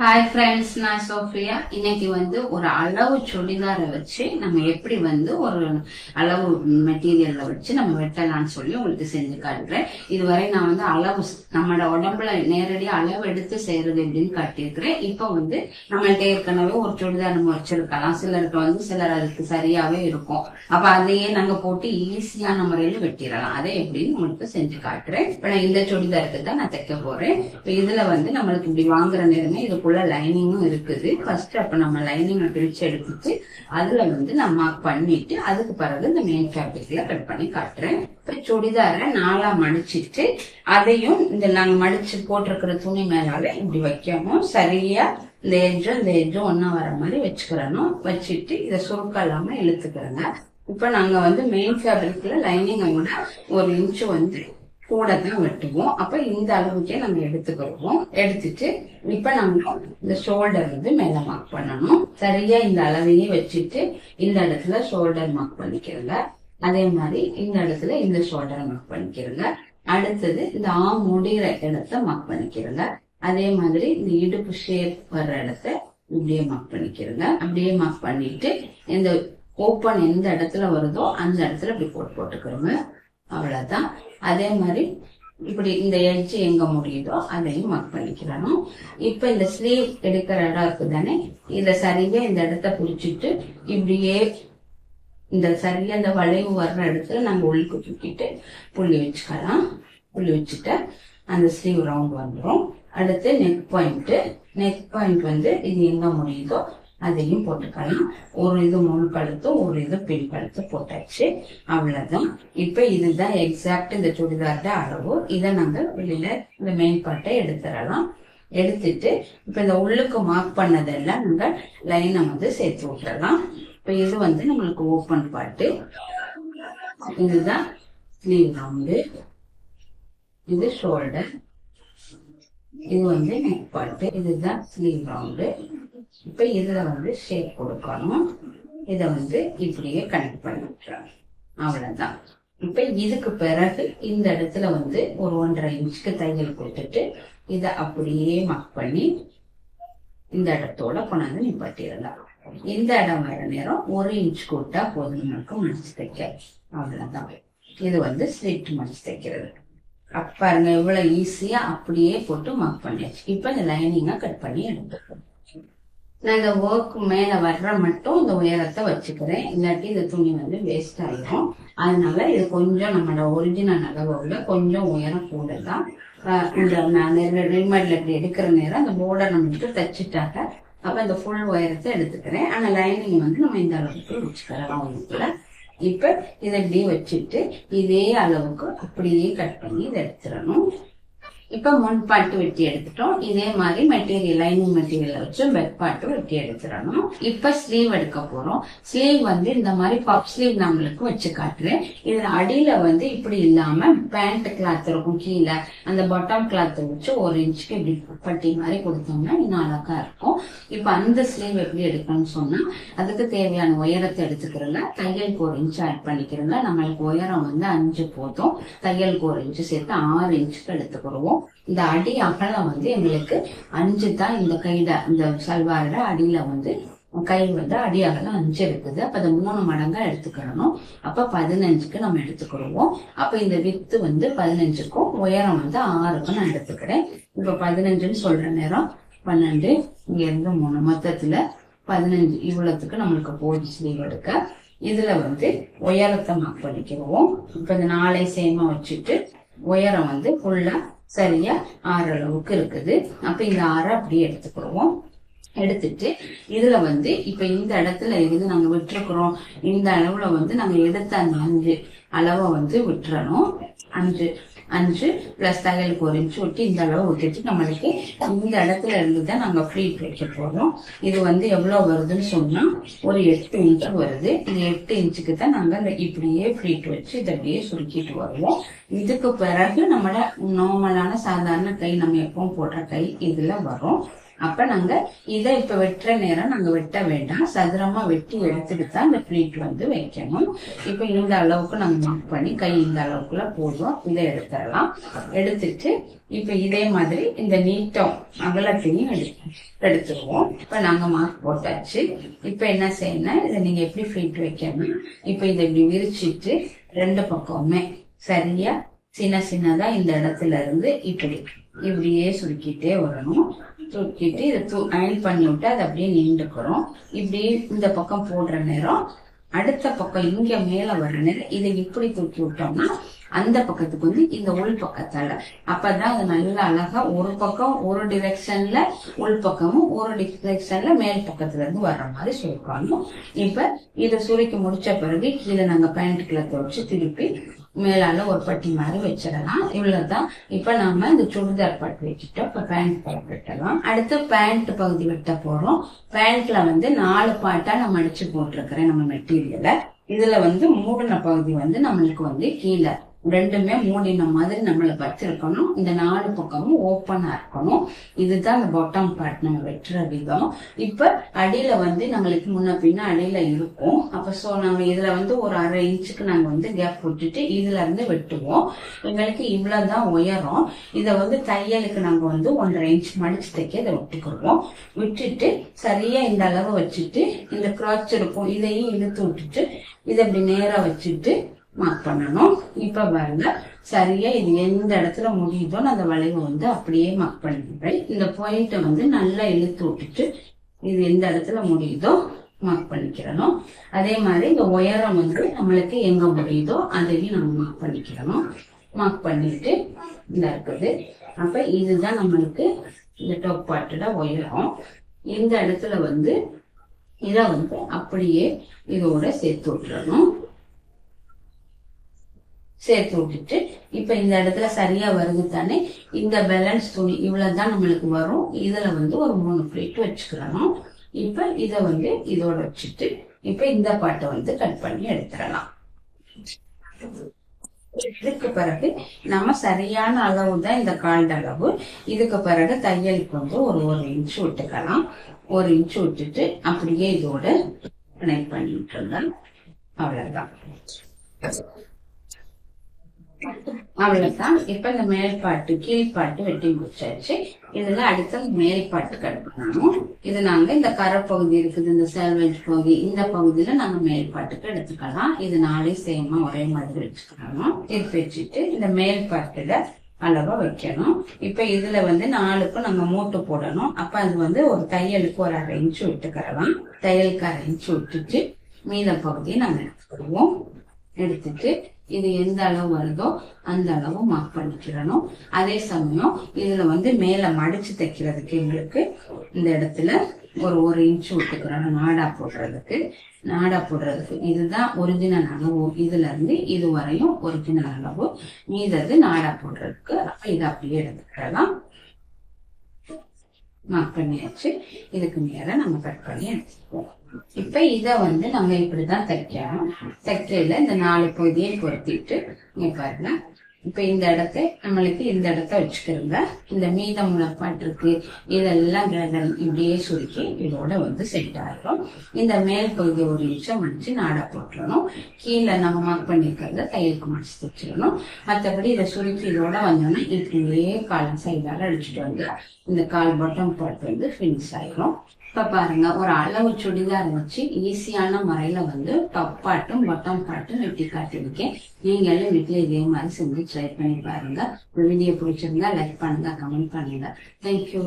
Hi friends, நான் Sofia. இன்னைக்கு ஒரு அளவு சுடிதாரை வச்சு நம்ம எப்படி ஒரு அளவு மெட்டீரியல்ல வச்சு நம்ம வெட்டலாம்னு சொல்லி உங்களுக்கு செஞ்சு காட்டுறேன். இதுவரை நான் அளவு நம்மளோட உடம்புல நேரடியாக அளவு எடுத்து செய்யறது எப்படின்னு காட்டியிருக்கிறேன். இப்போ நம்மள்ட்ட ஏற்கனவே ஒரு சுடிதார் நம்ம வச்சிருக்கலாம். சிலருக்கு சிலர் அதுக்கு சரியாவே இருக்கும். அப்ப அதையே நாங்க போட்டு ஈஸியான முறையில வெட்டிடலாம். அதை எப்படின்னு உங்களுக்கு செஞ்சு காட்டுறேன். இப்ப நான் இந்த சுடிதாருக்கு தான் நான் தைக்க போறேன். இப்ப இதுல நம்மளுக்கு இப்படி வாங்குற நேரமே இது லைனிங்கும் இருக்குது. ஃபர்ஸ்ட் அப்ப நம்ம லைனிங் பிரிச்சு எடுத்துட்டு அதுல நான் மார்க் பண்ணிட்டு அதுக்கு பிறகு இந்த மெயின் ஃபேப்ரிக்ல கட் பண்ணி காட்டுறேன். இப்ப சுடிதார நாளா மடிச்சிட்டு அதையும் நாங்க மடிச்சு போட்டிருக்கிற துணி மேலால இப்படி வைக்கணும். சரியா இந்த எஜ்ஜும் ஒன்னா வர மாதிரி வச்சுக்கிறணும். வச்சுட்டு இதை சுருக்கம் இல்லாம இழுத்துக்கிறேங்க. இப்ப நாங்க மெயின் ஃபேப்ரிக்ல லைனிங்கை விட 1 இன்ச்சு கூட தான் வெட்டுவோம். அப்ப இந்த அளவுக்கே நம்ம எடுத்துக்கிறோம். எடுத்துட்டு இப்ப நம்ம இந்த ஷோல்டர் மேல மார்க் பண்ணணும். சரியா இந்த அளவையே வச்சுட்டு இந்த இடத்துல ஷோல்டர் மார்க் பண்ணிக்கிறங்க. அதே மாதிரி இந்த இடத்துல இந்த ஷோல்டரை மார்க் பண்ணிக்கிறங்க. அடுத்தது இந்த ஆம் முடிகிற இடத்த மார்க் பண்ணிக்கிறங்க. அதே மாதிரி இந்த இடுப்பு ஷேப் வர்ற இடத்த இப்படியே மார்க் பண்ணிக்கிறங்க. அப்படியே மார்க் பண்ணிட்டு இந்த ஓப்பன் எந்த இடத்துல வருதோ அந்த இடத்துல இப்படி போட்டுக்கிறோங்க. அவ்வளவுதான். அதே மாதிரி இப்படி இந்த எட்ஜ் எங்க முடியுதோ அதையும் மார்க் பண்ணிக்கிறோம். இப்ப இந்த ஸ்லீவ் எடுக்கிற இடம் இருக்குதானே, இத சரியா இந்த இடத்த புடிச்சிட்டு இப்படியே இந்த சரியா இந்த வளைவு வர்ற இடத்துல நாங்க உள்ளுக்கு தூக்கிட்டு புள்ளி வச்சுக்கலாம். புள்ளி வச்சுட்டு அந்த ஸ்லீவ் ரவுண்ட் வந்துடும். அடுத்து நெக் பாயிண்ட் இது எங்க முடியுதோ அதையும் போட்டுக்கலாம். ஒரு இது முன் கழுத்து, ஒரு இது பின் கழுத்து போட்டாச்சு. அவ்வளவுதான். இப்ப இதுதான் எக்ஸாக்ட் இந்த சுடிதார்ட அளவு. இதை நாங்க வெளியில இந்த மெயின் பார்ட்டை எடுத்துடலாம். எடுத்துட்டு இப்ப இந்த உள்ளுக்கு மார்க் பண்ணதெல்லாம் நாங்க லைனை சேர்த்து விட்டுறலாம். இப்ப இது நம்மளுக்கு ஓப்பன் பார்ட்டு. இதுதான் ஸ்லீவ் ரவுண்டு, இது ஷோல்டர், இது நெக் பார்ட்டு, இதுதான் ஸ்லீவ் ரவுண்டு. இப்ப இதுல ஷேப் கொடுக்கணும். இத இப்படியே கனெக்ட் பண்ணி விட்டுறோம். அவ்வளவுதான். இப்ப இதுக்கு பிறகு இந்த இடத்துல ஒரு 1.5 இன்ச்சுக்கு தையல் கொடுத்துட்டு இத அப்படியே மார்க் பண்ணி இந்த இடத்தோட கொண்டாந்து நிப்பாட்டிடலாம். இந்த இடம் வர நேரம் 1 இன்ச் கூட்டா போதும் நமக்கு மடிச்சு தைக்க. அவ்வளவுதான். இது ஸ்லிட் மடிச்சு தைக்கிறது. பாருங்க எவ்வளவு ஈஸியா அப்படியே போட்டு மார்க் பண்ணியாச்சு. இப்ப இந்த லைனிங்கா கட் பண்ணி எடுத்துக்கணும். நான் இந்த ஒர்க் மேல வர்ற மட்டும் இந்த உயரத்தை வச்சுக்கிறேன். இல்லாட்டி இந்த துணி வேஸ்ட் ஆயிடும். அதனால இது கொஞ்சம் நம்மளோட ஒரிஜினல் அளவோட கொஞ்சம் உயரம் கூட தான். இந்த ரெடிமேட்ல இப்படி எடுக்கிற நேரம் அந்த போர்டர் நம்மளுக்கு தச்சுட்டாங்க. அப்ப இந்த ஃபுல் உயரத்தை எடுத்துக்கிறேன். ஆனா லைனிங் நம்ம இந்த அளவுக்கு வச்சுக்கலாம் உங்களுக்குள்ள. இப்ப இதை இப்படியே வச்சுட்டு இதே அளவுக்கு அப்படியே கட் பண்ணி இதை எடுத்துடணும். இப்ப முன் பாட்டு வெட்டி எடுத்துட்டோம். இதே மாதிரி மெட்டீரியல் லைனிங் மெட்டீரியல் வச்சு பேக் பாட்டு வெட்டி எடுத்துடணும். இப்ப ஸ்லீவ் எடுக்க போறோம். ஸ்லீவ் இந்த மாதிரி பப் ஸ்லீவ் நம்மளுக்கு வச்சு காட்டுறேன். இதுல அடியில இப்படி இல்லாம பேண்ட் கிளாத் இருக்கும் கீழே, அந்த பாட்டம் கிளாத் வச்சு 1 இன்ச்சுக்கு இப்படி பட்டி மாதிரி கொடுத்தோம்னா இன்னும் அழகா இருக்கும். இப்ப அந்த ஸ்லீவ் எப்படி எடுக்கணும்னு சொன்னா அதுக்கு தேவையான உயரத்தை எடுத்துக்கிறோங்க. தையலுக்கு 1 இன்ச்சு ஆட் பண்ணிக்கிறோங்க. நம்மளுக்கு உயரம் 5 போதும். தையலுக்கு 1 இன்ச்சு சேர்த்து 6 இன்ச்சுக்கு எடுத்துக்கிறோம். இந்த அடி அகலம் எங்களுக்கு 5 தான். இந்த கையில இந்த சல்வாரோட அடியில கை அடி அகலம் 5 இருக்குது. அப்ப அதை 3 மடங்கா எடுத்துக்கணும். அப்ப 15க்கு நம்ம எடுத்துக்கிடுவோம். அப்ப இந்த வித்து 15க்கும் உயரம் 6க்கும் நான் எடுத்துக்கிறேன். இப்ப 15ன்னு சொல்ற நேரம் 12 இங்க இருந்து 3 மொத்தத்துல 15 இவ்வளவுக்கு நம்மளுக்கு போச்சு ஸ்லீவ் எடுக்க. இதுல உயரத்தை மார்க் பண்ணிக்கிறோம். இப்ப இந்த 4 சேமா வச்சுட்டு உயரம் ஃபுல்லா சரியா 6 அளவுக்கு இருக்குது. அப்ப இந்த 6 அப்படியே எடுத்துக்கிடுவோம். எடுத்துட்டு இதுல இப்ப இந்த இடத்துல இருந்து நாங்க விட்டுருக்கிறோம். இந்த அளவுல நாங்க எடுத்த அந்த 5 அளவை விட்டுறணும். 5 பிளஸ் தையலுக்கு 1 இன்ச்சு விட்டு இந்த அளவு விட்டுட்டு நம்மளுக்கு இந்த இடத்துல இருந்துதான் நாங்க ஃப்ளீட் வைக்க போறோம். இது எவ்வளவு வருதுன்னு சொன்னா ஒரு 8 இன்ச்சு வருது. இந்த 8 இன்ச்சுக்கு தான் நாங்க இப்படியே ஃப்ளீட் வச்சு இதை அப்படியே சுருக்கிட்டு வருவோம். இதுக்கு பிறகு நம்மளோட நார்மலான சாதாரண கை நம்ம எப்பவும் போடுற கை இதுல வரும். அப்ப நாங்க இதை இப்ப வெட்டுற நேரம் நாங்க வெட்ட வேண்டாம், சதுரமா வெட்டி எடுத்துட்டு தான் இந்த பிளீட் வந்து வைக்கணும். இப்ப இந்த அளவுக்கு நாங்க மார்க் பண்ணி கை இந்த அளவுக்குள்ள போதும், இதை எடுத்துடலாம். எடுத்துட்டு இப்ப இதே மாதிரி இந்த நீட்டம் அகலத்தையும் எடுத்துருவோம். இப்ப நாங்க மார்க் போட்டாச்சு. இப்ப என்ன செய்யணும், இதை நீங்க எப்படி ஃபிட் வைக்கணும், இப்ப இதை இப்படி விரிச்சிட்டு ரெண்டு பக்கமுமே சரியா சின்னதா இந்த இடத்துல இருந்து இப்படியே சுருக்கிட்டே வரணும். சுருக்கிட்டு இதை அயல் பண்ணி விட்டு அதை அப்படியே நீண்டுக்கிறோம். இப்படி இந்த பக்கம் போடுற நேரம் அடுத்த பக்கம் இங்க மேல வர்ற நேரம் இதை இப்படி தூக்கி விட்டோம்னா அந்த பக்கத்துக்கு வந்து இந்த உள் பக்கத்தால அப்பதான் அது நல்லா அழகா ஒரு பக்கம் ஒரு டிரெக்ஷன்ல உள் பக்கமும் ஒரு டிரெக்ஷன்ல மேல் பக்கத்துல இருந்து வர்ற மாதிரி சுருக்கணும். இப்ப இதை சுருக்கி முடிச்ச பிறகு கீழே நாங்க பேண்ட் கிளத்தை வச்சு திருப்பி மேலால ஒரு பட்டி மாதிரி வச்சிடலாம். இவ்வளவுதான். இப்ப நாம இந்த சுடிதார் பட்டு வச்சுட்டோம். இப்ப பேண்ட் பட்டு வெட்டலாம். அடுத்து பேண்ட் பகுதி வெட்ட போறோம். பேண்ட்ல வந்து 4 பார்ட்டா நம்ம அடிச்சு போட்டிருக்கிறேன் நம்ம மெட்டீரியலை. இதுல வந்து மூடின பகுதி வந்து நம்மளுக்கு வந்து கீழே ரெண்டுமே மூடின மாதிரி நம்மள வச்சிருக்கணும். இந்த 4 பக்கமும் ஓப்பனா இருக்கணும். இதுதான் இந்த பாட்டம் பார்ட் நம்ம வெட்டுற விதம். இப்ப அடியில வந்து நம்மளுக்கு முன்ன பின்ன அடியில இருக்கும். அப்ப சோ நம்ம இதுல வந்து ஒரு 1/2 இன்ச்சுக்கு நாங்க வந்து கேப் விட்டுட்டு இதுல இருந்து வெட்டுவோம். எங்களுக்கு இவ்வளவுதான் உயரம். இதை வந்து தையலுக்கு நாங்க வந்து 1/2 இன்ச் மடிச்சு தைக்க இதை விட்டுக்கிடுவோம். விட்டுட்டு சரியா இந்த அளவு வச்சுட்டு இந்த கிராச் இருக்கும் இதையும் இழுத்து விட்டுட்டு இதை அப்படி நேரா வச்சுட்டு மார்க் பண்ணணும். இப்ப பாருங்க சரியா இது எந்த இடத்துல முடியுதோ அந்த வளைவு வந்து அப்படியே மார்க் பண்ணிக்கிறேன். இந்த பாயிண்ட வந்து நல்லா இழுத்து விட்டுட்டு இது எந்த இடத்துல முடியுதோ மார்க் பண்ணிக்கிறணும். அதே மாதிரி இந்த உயரம் வந்து நம்மளுக்கு எங்க முடியுதோ அதையும் நம்ம மார்க் பண்ணிக்கிறணும். மார்க் பண்ணிட்டு இந்த இருக்குது. அப்ப இதுதான் நம்மளுக்கு இந்த டாப் பார்ட்டோட உயரம். இந்த இடத்துல வந்து இதை வந்து அப்படியே இதோட சேர்த்து விட்டுறணும். சேர்த்து விட்டுட்டு இப்ப இந்த இடத்துல சரியா வருது தானே, இந்த பேலன்ஸ் துணி இவ்வளவுதான் நம்மளுக்கு வரும். இதுல வந்து ஒரு 3 பிளேட் வச்சுக்கிறணும். இப்ப இத வந்து இதோட வச்சுட்டு இப்ப இந்த பாட்டை வந்து கட் பண்ணி எடுத்துடலாம். இதுக்கு பிறகு நம்ம சரியான அளவு தான் இந்த கால்ட அளவு. இதுக்கு பிறகு தையலுக்கு வந்து ஒரு 1 இன்ச் விட்டுக்கலாம். 1 இன்ச் விட்டுட்டு அப்படியே இதோட கனெக்ட் பண்ணிட்டு இருந்தேன். அவ்வளவுதான். அவ்வளவுதான். இப்ப இந்த மேல் பாட்டு கீழ் பாட்டு வெட்டி முடிச்சாச்சு. இதுல அடுத்த மேல் பாட்டு கட் பண்ணணும். இது நாங்க இந்த கரைப்பகுதி இருக்குது, இந்த செல்வேஜ் பகுதி, இந்த பகுதியில நாங்க மேல் பாட்டுக்கு எடுத்துக்கலாம். இது 4 சேமா ஒரே மாதிரி வச்சுக்கலாம். திருப்பி வச்சுட்டு இந்த மேல் பாட்டுல அளவா வைக்கணும். இப்ப இதுல வந்து 4க்கும் நாங்க மூட்டு போடணும். அப்ப அது வந்து ஒரு தையலுக்கு ஒரு 1/2 இன்ச்சு விட்டுக்கிறலாம். தையலுக்கு 1/2 இன்ச்சு விட்டுட்டு மீத பகுதியை நாங்க எடுத்துக்கிடுவோம். எடுத்துட்டு இது எந்த அளவு வருதோ அந்த அளவு மார்க் பண்ணிக்கிறணும். அதே சமயம் இதுல வந்து மேல மடிச்சு தைக்கிறதுக்கு எங்களுக்கு இந்த இடத்துல ஒரு 1 இன்ச்சு விட்டுக்கிறோம். நாடா போடுறதுக்கு இதுதான் ஒரிஜினல் அளவு. இதுல இருந்து இது வரையும் ஒரிஜினல் அளவு. மீதது நாடா போடுறதுக்கு. அப்ப இதை அப்படியே எடுத்துக்கலாம். மார்க் பண்ணியாச்சு. இதுக்கு மேல நம்ம கட் பண்ணி எடுத்துக்குவோம். இப்ப இத வந்து நம்ம இப்படிதான் தைக்கணும். தைக்கையில இந்த 4 பகுதியை பொருத்திட்டு இங்க பாருங்க. இப்ப இந்த இடத்தை நம்மளுக்கு இந்த இடத்த வச்சுக்கிறோங்க. இந்த மீதம் முளைப்பாட்டு இருக்கு இதெல்லாம் இப்படியே சுருக்கி இதோட வந்து செட் ஆகிடும். இந்த மேல் பகுதி 1 இன்ச்சம் மடிச்சு நாடா போட்டுறணும். கீழே நம்ம மார்க் பண்ணிருக்கிறத தையலுக்கு மடிச்சு தைச்சிடணும். மற்றபடி இதை சுருக்கி இதோட வந்தோம்னா இப்படியே கால் சைடால அடிச்சுட்டு வந்து இந்த கால் பாட்டம் பார்ட் வந்து ஃபினிஷ் ஆயிடும். இப்ப பாருங்க ஒரு அளவு சுடிதார் வச்சு ஈஸியான முறையில வந்து டாப் பார்ட்டும் பாட்டம் பார்ட்டும் வெட்டி காட்டியிருக்கேன். நீங்களும் வீட்டுல இதே மாதிரி செஞ்சு ட்ரை பண்ணி பாருங்க. வீடியோ பிடிச்சிருந்தா லைக் பண்ணுங்க, கமெண்ட் பண்ணுங்க. தேங்க்யூ.